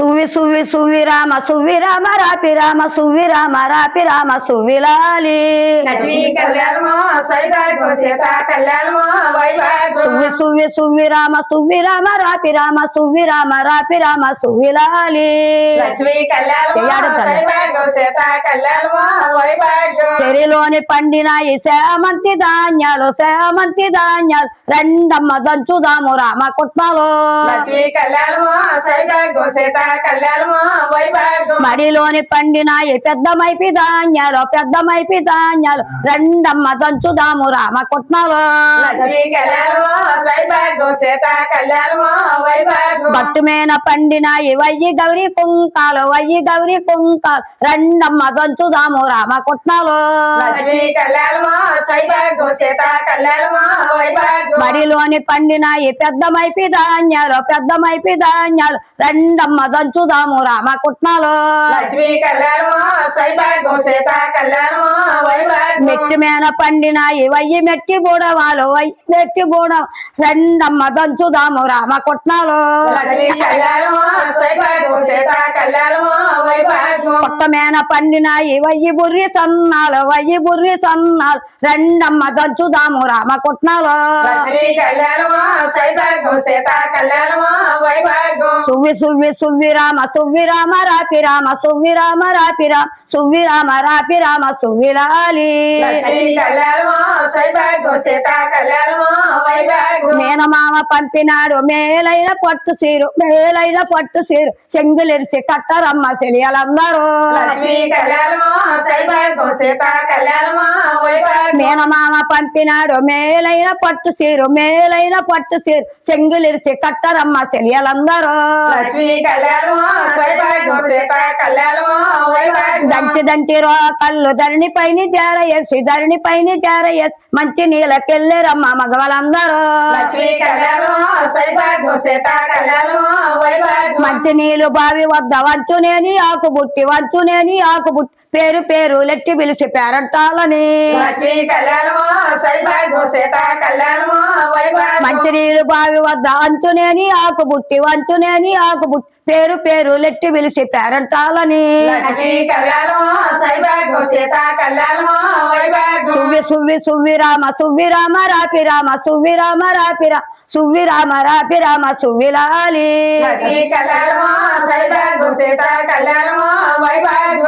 సువి సువి సువి రామ రాపి రామ సువి రాపి రామ సువిలాలి లక్ష్మీ కళ్యాణమో సైబాగో సీత కళ్యాణమో వైభాగో సువి సువి సువి రామ రాపి రామ సువి రాపి రామ సువిలాలి లక్ష్మీ కళ్యాణమో సైబాగో సీత కళ్యాణమో వైభాగో చెరిలోని పండిన ఈ సేమంతి ధాన్యాలు రెండమ్మ దంచుదాము రామ కుట్మలో లక్ష్మీ కళ్యాణమో సైబాగో సీత కళ్యాణమో వైభాగో మడిలోని పండిన ఈ పెద్దమైపి ధాన్యాలు రెండమ్మ దంచుదాము రామ కుట్మలో లక్ష్మీ కళ్యాణమో సైబాగో సీత కళ్యాణమో వైభాగో బట్టుమేన పండిన ఈ వయ్యి గౌరీ కుంకాలు రెండమ్మ దంచుదాము రామ కుట్మలో లక్ష్మీ కళ్యాణమో సైబాగో సీత కళ్యాణమో వైభాగో మడిలోని పండిన ఈ పెద్దమైపి ధాన్యాలు రెండమ్మ దంచుదాము రామ కుట్మలో లక్ష్మీ కళ్యాణమో సైబాగో సీత కళ్యాణమో వైభాగో మెట్టి మేన పండిన ఈ వయ్యి మెట్టి బూడవాలు రెండమ్మ దంచుదాము రామ కుట్మలో లక్ష్మీ కళ్యాణమో సైబాగో సీత కళ్యాణమో వైభాగో కొత్త మేన పండిన ఈ వయ్యి బుర్రి సన్నాలు రెండమ్మ దంచుదాము రామ కుట్మలో లక్ష్మీ కళ్యాణమో సైబాగో సీత కళ్యాణమో వైభాగో సువ్వి సువ్వి సువ్వి రామ రాపి రామ సువ్విలాలి లక్ష్మీ కళ్యాణమో సైబాగో సీత కళ్యాణమో వైభాగో మేనమామ పంపినాడు మేలైన పట్టు సీరు చెంగులెరిసి కట్టరమ్మ చెలియలందరూ లక్ష్మీ కళ్యాణమో సైబాగో సీత కళ్యాణమో వైభాగో మేనమామ పంపినాడు మేలైన పట్టు సీరు చెంగులెరిసి కట్టరమ్మ చెలియలందరూ లక్ష్మీ కళ్యాణమో సైబాగో సీత కళ్యాణమో వైభాగో దంచి కళ్ళు ధరణి పైన చేరయేసి మంచి నీళ్ళకెళ్ళరమ్మ మగవాళ్ళందరూ లక్ష్మీ కళ్యాణమో సైబాగో సీత కళ్యాణమో వైభాగో మంచి నీళ్ళు బావి వద్ద వంచునేని ఆకుబుట్టి పేరు లెట్టి పిలిచి పేరంటాలని లక్ష్మీ కళ్యాణమో సైబాగో సీత కళ్యాణమో వైభాగో మంచి నీళ్ళు బావి వద్ద అంచునేని ఆకుబుట్టి పేరు లెట్టి పిలిచి పేరంటాలని లక్ష్మీ కళ్యాణమో సైబాగో సీత కళ్యాణమో వైభాగో సువ్వి సువ్వి రామ రాపి రామ సువ్విలాలి లక్ష్మీ కళ్యాణమో సైబాగో సీత కళ్యాణమో వైభాగో